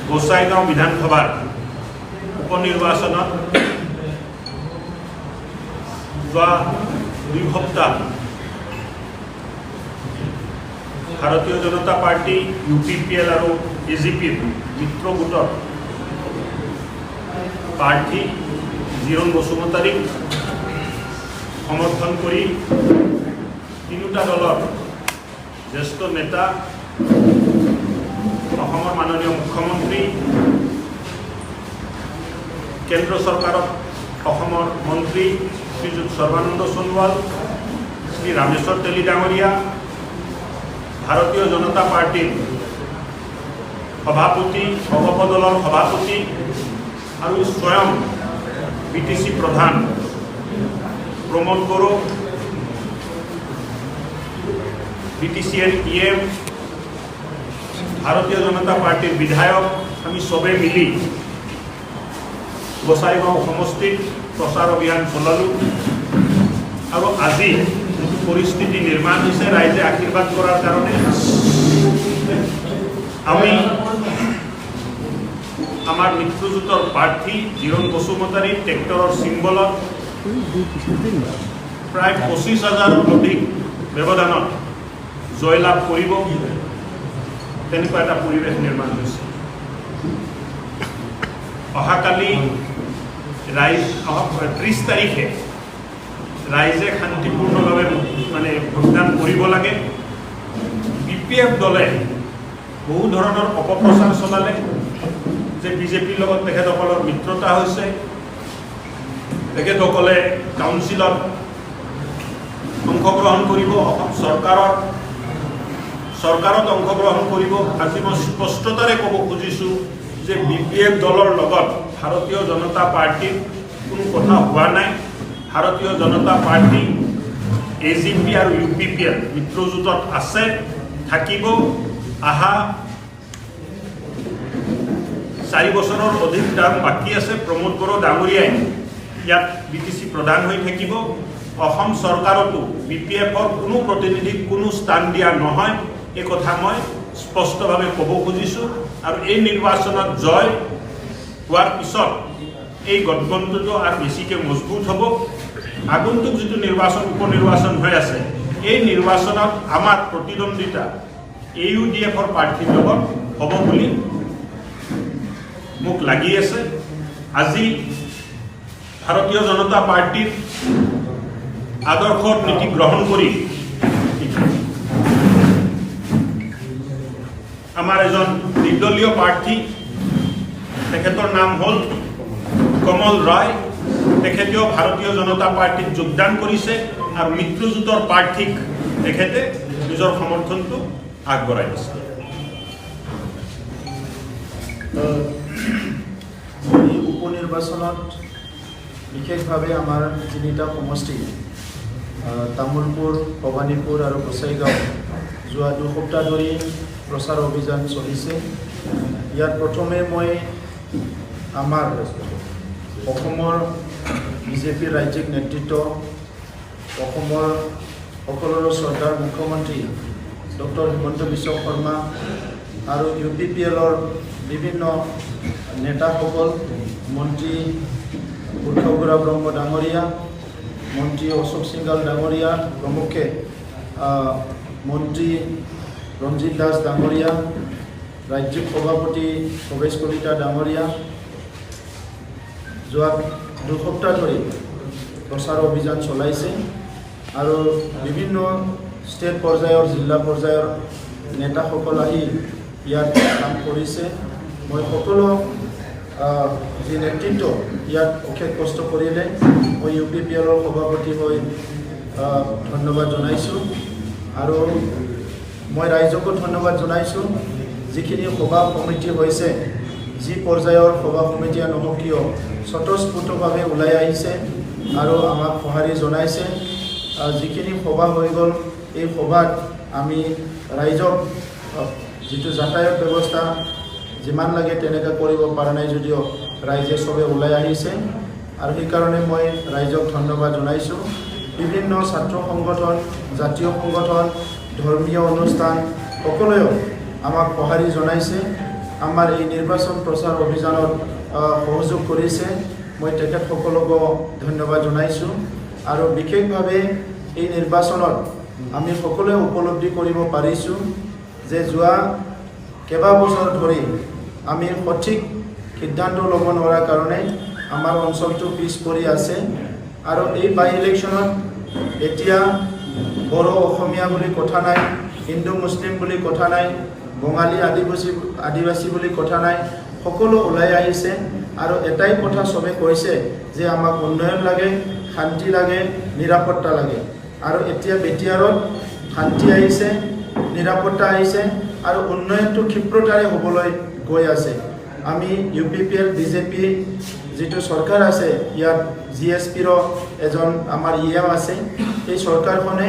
গোসাইগাঁও বিধানসভাৰ উপনিৰ্বাচনত যোৱা 2 সপ্তাহ ভাৰতীয় জনতা পাৰ্টি, UPPL আৰু AGPৰ মিত্ৰ গোটৰ প্ৰাৰ্থী জিৰণ বসুমতাৰীক সমৰ্থন কৰি তিনিটা দলৰ জ্যেষ্ঠ নেতা, অসমৰ মাননীয় মুখ্যমন্ত্ৰী, কেন্দ্ৰ চৰকাৰত অসমৰ মন্ত্ৰী শ্ৰীযুত সৰ্বানন্দ সোণোৱাল, শ্ৰী ৰামেশ্বৰ তেলী ডাঙৰীয়া, ভাৰতীয় জনতা পাৰ্টিৰ সভাপতি, সভাপদলৰ সভাপতি আৰু স্বয়ং BTC প্ৰধান প্ৰমোদ বড়ো, BTCৰ EM, ভাৰতীয় জনতা পাৰ্টিৰ বিধায়ক, আমি সবে মিলি গোসাইগাঁও সমষ্টিত প্ৰচাৰ অভিযান চলালোঁ আৰু আজি যিটো পৰিস্থিতি নিৰ্মাণ হৈছে, ৰাইজে আশীৰ্বাদ কৰাৰ কাৰণে আমি আমাৰ মিত্ৰজোঁটৰ প্ৰাৰ্থী জিৰণ বসুমতাৰী ট্ৰেক্টৰৰ চিম্বলত প্ৰায় 25,000ৰ অধিক ব্যৱধানত জয়লাভ কৰিব, তেনেকুৱা এটা পৰিৱেশ নিৰ্মাণ হৈছে। অহাকালি 30 তাৰিখে ৰাইজে শান্তিপূৰ্ণভাৱে ভোটদান কৰিব লাগে। BPF দলে বহু ধৰণৰ অপপ্ৰচাৰ চলালে যে বিজেপিৰ লগত তেখেতসকলৰ মিত্ৰতা হৈছে, তেখেতসকলে কাউন্সিলত অংশগ্ৰহণ কৰিব, অসম চৰকাৰত অংশগ্ৰহণ কৰিব। আজি মই স্পষ্টতাৰে ক'ব খুজিছোঁ যে BPF দলৰ লগত ভাৰতীয় জনতা পাৰ্টিৰ কোনো কথা হোৱা নাই। ভাৰতীয় জনতা পাৰ্টি, AGP আৰু UPPL মিত্ৰজোঁটত আছে, থাকিব। অহা 4 বছৰৰ অধিক টাৰ্ম বাকী আছে। প্ৰমোদ বড়ো ডাঙৰীয়াই ইয়াত BTC প্ৰধান হৈ থাকিব। অসম চৰকাৰতো BPFৰ কোনো প্ৰতিনিধিক কোনো স্থান দিয়া নহয়, এই কথা মই স্পষ্টভাৱে ক'ব খুজিছোঁ। আৰু এই নিৰ্বাচনত জয় হোৱাৰ পিছত এই গঠবন্ধনটো আৰু বেছিকৈ মজবুত হ'ব। আগন্তুক যিটো নিৰ্বাচন, উপনিৰ্বাচন হৈ আছে, এই নিৰ্বাচনত আমাৰ প্ৰতিদ্বন্দ্বিতা AUDFৰ প্ৰাৰ্থীৰ লগত হ'ব বুলি মোক লাগি আছে। আজি ভাৰতীয় জনতা পাৰ্টিৰ আদৰ্শ নীতি গ্ৰহণ কৰি আমাৰ এজন নিৰ্দলীয় প্ৰাৰ্থী, তেখেতৰ নাম হ'ল কমল ৰয়, তেখেতেও ভাৰতীয় জনতা পাৰ্টিত যোগদান কৰিছে আৰু মিত্ৰজোঁটৰ প্ৰাৰ্থীক তেখেতে নিজৰ সমৰ্থনটো আগবঢ়াই দিছে। এই উপনিৰ্বাচনত বিশেষভাৱে আমাৰ 3টা সমষ্টি তামোলপুৰ, ভৱানীপুৰ আৰু গোসাইগাঁও যোৱা 2 সপ্তাহ ধৰি প্ৰচাৰ অভিযান চলিছে। ইয়াত প্ৰথমে মই আমাৰ অসমৰ বিজেপিৰ ৰাজ্যিক নেতৃত্ব, অসমৰ সকলোৰে শ্ৰদ্ধাৰ মুখ্যমন্ত্ৰী ডক্টৰ হিমন্ত বিশ্ব শৰ্মা আৰু UPPLৰ বিভিন্ন নেতাসকল, মন্ত্ৰী উদ্ধৱ ব্ৰহ্ম ডাঙৰীয়া, মন্ত্ৰী অশোক সিংঘাল ডাঙৰীয়া প্ৰমুখে, মন্ত্ৰী ৰঞ্জিত দাস ডাঙৰীয়া, ৰাজ্যিক সভাপতি ভৱেশ কলিতা ডাঙৰীয়া যোৱা 2 সপ্তাহ ধৰি প্ৰচাৰ অভিযান চলাইছে আৰু বিভিন্ন ষ্টেট পৰ্যায়ৰ, জিলা পৰ্যায়ৰ নেতাসকল আহি ইয়াত কাম কৰিছে। মই সকলো যি নেতৃত্ব ইয়াত অশেষ কষ্ট কৰিলে, মই UPPLৰ সভাপতি হৈ ধন্যবাদ জনাইছোঁ আৰু মই ৰাইজকো ধন্যবাদ জনাইছোঁ। যিখিনি সভা সমিতি হৈছে, যি পৰ্যায়ৰ সভা সমিতিয়ে নহওক কিয় স্বতঃস্ফূৰ্তভাৱে ওলাই আহিছে আৰু আমাক সঁহাৰি জনাইছে। যিখিনি সভা হৈ গ'ল, এই সভাত আমি ৰাইজক যিটো যাতায়াত ব্যৱস্থা যিমান লাগে তেনেকৈ কৰিব পৰা নাই যদিও ৰাইজে সবে ওলাই আহিছে আৰু সেইকাৰণে মই ৰাইজক ধন্যবাদ জনাইছোঁ। বিভিন্ন ছাত্ৰ সংগঠন, জাতীয় সংগঠন, ধৰ্মীয় অনুষ্ঠান সকলোৱেও আমাক সঁহাৰি জনাইছে আমাৰ এই নিৰ্বাচন প্ৰচাৰ অভিযানত সহযোগ কৰিছে মই তেখেতসকলকো ধন্যবাদ জনাইছোঁ আৰু বিশেষভাৱে এই নিৰ্বাচনত আমি সকলোৱে উপলব্ধি কৰিব পাৰিছোঁ যে যোৱা কেইবাবছৰ ধৰি আমি সঠিক সিদ্ধান্ত ল'ব নোৱাৰাৰ কাৰণে আমাৰ অঞ্চলটো পিছ পৰি আছে আৰু এই বাই ইলেকশ্যনত এতিয়া বড়ো অসমীয়া বুলি কথা নাই, হিন্দু মুছলিম বুলি কথা নাই, বঙালী আদিবাসী বুলি কথা নাই, সকলো ওলাই আহিছে আৰু এটাই কথা চবে কৈছে যে আমাক উন্নয়ন লাগে, শান্তি লাগে, নিৰাপত্তা লাগে আৰু এতিয়া বিটিআৰত শান্তি আহিছে, নিৰাপত্তা আহিছে আৰু উন্নয়নটো ক্ষিপ্ৰতাৰে হ'বলৈ গৈ আছে। আমি UPPL BJP যিটো চৰকাৰ আছে ইয়াত GSPৰ এজন আমাৰ EM আছে। এই চৰকাৰখনে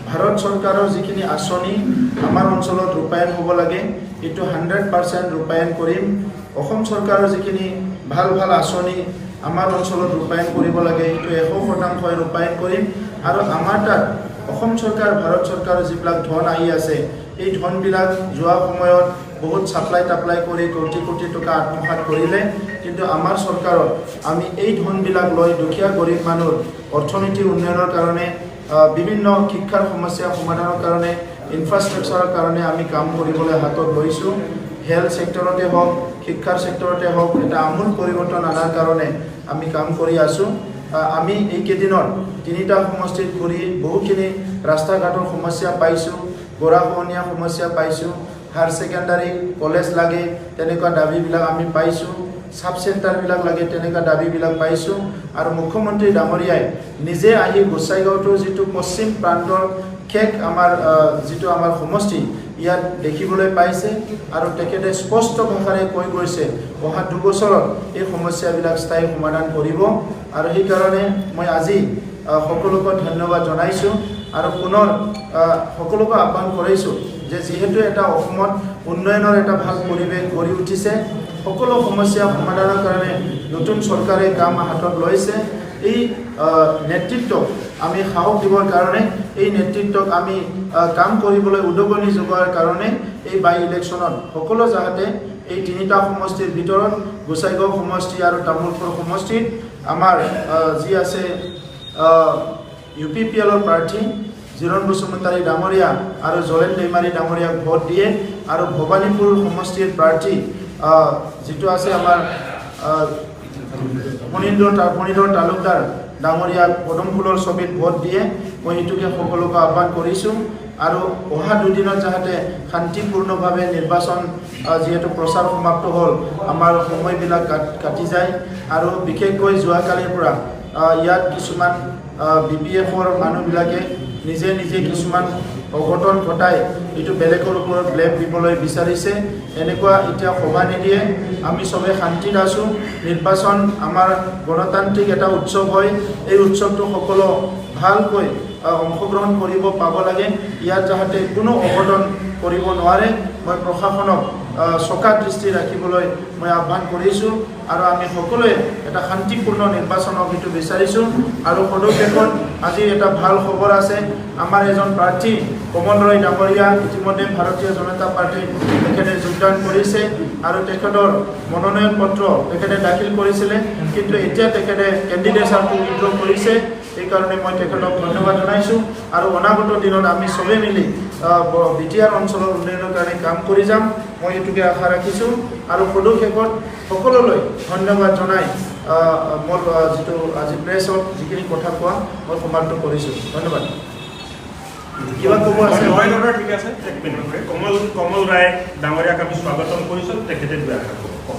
ভাৰত চৰকাৰৰ যিখিনি আঁচনি আমাৰ অঞ্চলত ৰূপায়ণ হ'ব লাগে এইটো 100% ৰূপায়ণ কৰিম। অসম চৰকাৰৰ যিখিনি ভাল ভাল আঁচনি আমাৰ অঞ্চলত ৰূপায়ণ কৰিব লাগে এইটো 100% ৰূপায়ণ কৰিম আৰু আমাৰ তাত অসম চৰকাৰ ভাৰত চৰকাৰৰ যিবিলাক ধন আহি আছে এই ধনবিলাক যোৱা সময়ত বহুত ছাপ্লাই কৰি কোটি কোটি টকা আত্মসাৎ কৰিলে, কিন্তু আমাৰ চৰকাৰত আমি এই ধনবিলাক লৈ দুখীয়া গৰীব মানুহৰ অৰ্থনীতিৰ উন্নয়নৰ কাৰণে বিভিন্ন শিক্ষাৰ সমস্যা সমাধানৰ কাৰণে ইনফ্ৰাষ্ট্ৰাকচাৰৰ কাৰণে আমি কাম কৰিবলৈ হাতত লৈছোঁ। হেল্থ ছেক্টৰতে হওক, শিক্ষাৰ ছেক্টৰতে হওক এটা আমূল পৰিৱৰ্তন অনাৰ কাৰণে আমি কাম কৰি আছোঁ। আমি এইকেইদিনত 3টা সমষ্টিত ঘূৰি বহুখিনি ৰাস্তা ঘাটৰ সমস্যা পাইছোঁ, গৰাখহনীয়া সমস্যা পাইছোঁ, হায়াৰ ছেকেণ্ডাৰী কলেজ লাগে তেনেকুৱা দাবীবিলাক আমি পাইছোঁ, সাব চেণ্টাৰবিলাক লাগে তেনেকুৱা দাবীবিলাক পাইছোঁ আৰু মুখ্যমন্ত্ৰী ডাঙৰীয়াই নিজে আহি গোসাইগাঁওটোৰ যিটো পশ্চিম প্ৰান্তৰ শেষ যিটো আমাৰ সমষ্টি ইয়াত দেখিবলৈ পাইছে আৰু তেখেতে স্পষ্ট ভাষাৰে কৈ গৈছে অহা 2 বছৰত এই সমস্যাবিলাক স্থায়ী সমাধান কৰিব আৰু সেইকাৰণে মই আজি সকলোকে ধন্যবাদ জনাইছোঁ আৰু পুনৰ সকলোকে আহ্বান কৰিছোঁ যে যিহেতু এটা অসমত উন্নয়নৰ এটা ভাল পৰিৱেশ গঢ়ি উঠিছে, সকলো সমস্যা সমাধানৰ কাৰণে নতুন চৰকাৰে কাম হাতত লৈছে। এই নেতৃত্বক আমি সাহস দিবৰ কাৰণে, এই নেতৃত্বক আমি কাম কৰিবলৈ উদগনি যোগোৱাৰ কাৰণে এই বাই ইলেকশ্যনত সকলো যাতে এই 3টা সমষ্টিৰ ভিতৰত গোসাইগাঁও সমষ্টি আৰু তামোলপুৰ সমষ্টিত আমাৰ যি আছে UPPLৰ প্ৰাৰ্থী জিৰণ বসুমতাৰী ডাঙৰীয়া আৰু জলেন দৈমাৰী ডাঙৰীয়াক ভোট দিয়ে আৰু ভৱানীপুৰ সমষ্টিৰ প্ৰাৰ্থী যিটো আছে আমাৰ ফণীধৰ তালুকদাৰ ডাঙৰীয়াক পদমফুলৰ ছবিত ভোট দিয়ে। মই সেইটোকে সকলোকে আহ্বান কৰিছোঁ আৰু অহা 2 দিনত যাতে শান্তিপূৰ্ণভাৱে নিৰ্বাচন যিহেতু প্ৰচাৰ সমাপ্ত হ'ল আমাৰ সময়বিলাক কাটি যায় আৰু বিশেষকৈ যোৱাকালিৰ পৰা ইয়াত কিছুমান BPFৰ মানুহবিলাকে নিজে কিছুমান অঘটন ঘটাই এইটো বেলেগৰ ওপৰত ব্লেম দিবলৈ বিচাৰিছে। এনেকুৱা এতিয়া সভা নিদিয়ে, আমি চবে শান্তিত আছোঁ। নিৰ্বাচন আমাৰ গণতান্ত্ৰিক এটা উৎসৱ হয়, এই উৎসৱটো সকলো ভালকৈ অংশগ্ৰহণ কৰিব পাব লাগে। ইয়াত যাতে কোনো অঘটন কৰিব নোৱাৰে মই প্ৰশাসনক চকা দৃষ্টি ৰাখিবলৈ মই আহ্বান কৰিছোঁ আৰু আমি সকলোৱে এটা শান্তিপূৰ্ণ নিৰ্বাচনক সেইটো বিচাৰিছোঁ। আৰু সদৌ আজি এটা ভাল খবৰ আছে, আমাৰ এজন প্ৰাৰ্থী কমল ৰয় ডাঙৰীয়া ইতিমধ্যে ভাৰতীয় জনতা পাৰ্টীত তেখেতে যোগদান কৰিছে আৰু তেখেতৰ মনোনয়ন পত্ৰ তেখেতে দাখিল কৰিছিলে, কিন্তু এতিয়া তেখেতে কেণ্ডিডেটছাৰটো উইথড্ৰ কৰিছে। সেইকাৰণে মই তেখেতক ধন্যবাদ জনাইছোঁ আৰু অনাগত দিনত আমি চবে মিলি বিটিআৰ অঞ্চলৰ উন্নয়নৰ কাৰণে কাম কৰি যাম, মই এইটোকে আশা ৰাখিছোঁ। আৰু সদৌ সকলোলৈ ধন্যবাদ জনাই মোৰ যিটো আজি প্ৰেছত যিখিনি কথা কোৱা মই সমাপ্ত কৰিছোঁ। ধন্যবাদ। কিবা ক'ব আছে? ঠিক আছে, এক মিনিট। কমল ৰায় ডাঙৰীয়াক আমি স্বাগতম কৰিছোঁ, তেখেতে দুই আশা ক'ব।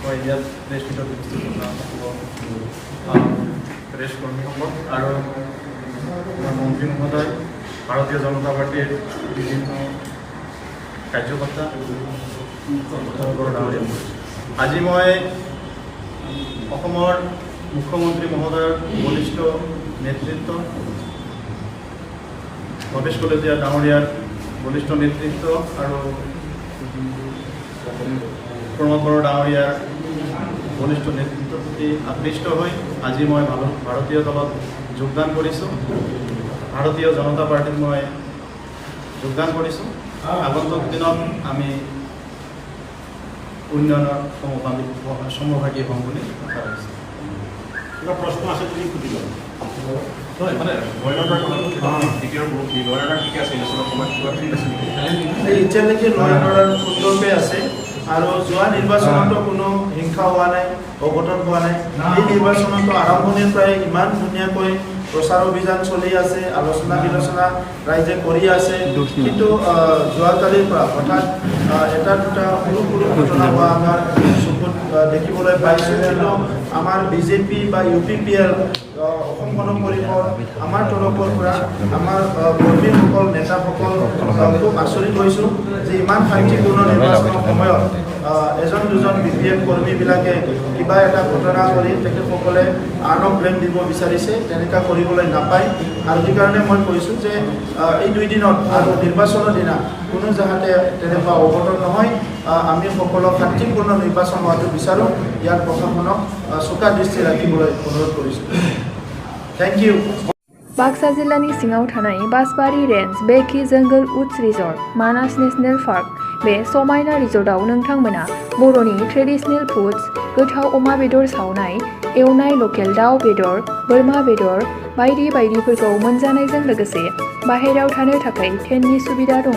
মই ইয়াত প্ৰেছ মিটত প্ৰেছ কৰ্মীসকল আৰু আমাৰ মন্ত্ৰী মহোদয়, ভাৰতীয় জনতা পাৰ্টীৰ বিভিন্ন কাৰ্যকৰ্তা, আজি মই অসমৰ মুখ্যমন্ত্ৰী মহোদয়ৰ বলিষ্ঠ নেতৃত্ব, ভৱেশ কলেজীয়া ডাঙৰীয়াৰ বলিষ্ঠ নেতৃত্ব আৰু প্ৰমোদ বড়ো ডাঙৰীয়াৰ বলিষ্ঠ নেতৃত্বৰ প্ৰতি আকৃষ্ট হৈ আজি মই ভাৰতীয় দলত যোগদান কৰিছোঁ, ভাৰতীয় জনতা পাৰ্টীত মই যোগদান কৰিছোঁ। আগন্তুক দিনত আমি উন্নয়নৰ সমভাগী হ'ম বুলি আশা ৰাখিছোঁ। কিবা প্ৰশ্ন আছে যদি সুধি লওক। নহয় মানে নয়নদাৰ কথাটো দ্বিতীয় গ্ৰুপ নয়নদাৰ ঠিকে আছে ইলেকশ্যনৰ সময়ত কিবা ঠিক আছে নেকি? এতিয়ালৈকে লয় অৰ্ডাৰ সুন্দৰকৈ আছে আৰু যোৱা নিৰ্বাচনতো কোনো হিংসা হোৱা নাই, অঘটন হোৱা নাই। এই নিৰ্বাচনতো আৰম্ভণিৰ পৰাই ইমান ধুনীয়াকৈ প্ৰচাৰ অভিযান চলি আছে, আলোচনা বিলোচনা ৰাইজে কৰি আছে। কিন্তু যোৱাকালিৰ পৰা হঠাৎ এটা দুটা সৰু সৰু ঘটনা হোৱা আমাৰ চকুত দেখিবলৈ পাইছোঁ। কিন্তু আমাৰ বিজেপি বা UPPL অসম গণ পৰিষদ আমাৰ তৰফৰ পৰা আমাৰ কৰ্মীসকল নেতাসকল খুব আচৰিত হৈছোঁ যে ইমান শান্তিপূৰ্ণ নিৰ্বাচনৰ সময়ত এজন দুজন BPF কৰ্মীবিলাকে কিবা এটা ঘটনা কৰি তেখেতসকলে আনক ব্লেম দিব বিচাৰিছে। তেনেকুৱা কৰিবলৈ নাপায় আৰু সেইকাৰণে মই কৈছোঁ যে এই 2 দিনত আৰু নিৰ্বাচনৰ দিনা কোনো যাতে তেনেকুৱা অঘটন নহয়, আমি সকলক শান্তিপূৰ্ণ নিৰ্বাচন হোৱাটো বিচাৰোঁ। ইয়াৰ প্ৰশাসনক চোকা দৃষ্টি ৰাখিবলৈ অনুৰোধ কৰিছোঁ। Thank you. बाक्सा जिल्लानि सिङाव थानाय बासबारि रेन्ज बेकि जंगल उड्स रिजर्ट मानास नेशनेल पार्क बे समायना रिजर्टआव नोंथांमोना बर'नि ट्रेडिशनेल फुड्स गोथाव अमा बेदर सावनाय, एवनाय लकेल दाउ बेदर, बोरमा बेदर बायदि बायदिफोरखौ मोनजानायजों लोगोसे बाहेरायाव थानो थाखाय टेन्टनि सुबिदा दङ।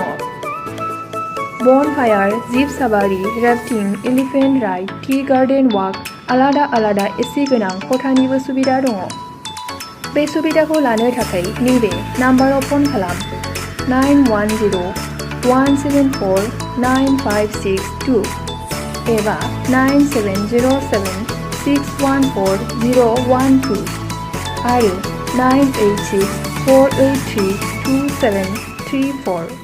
Bonfire, jeep safari, rafting, elephant ride, tea garden walk, आलादा आलादा एसि गोनां खथानिबो सुबिदा दङ। बे सुबिदाखौ लानो थाखाय नैबे नाम्बाराव फन खालाम 9101749562 एबा 9707614012 आरो 98648327734।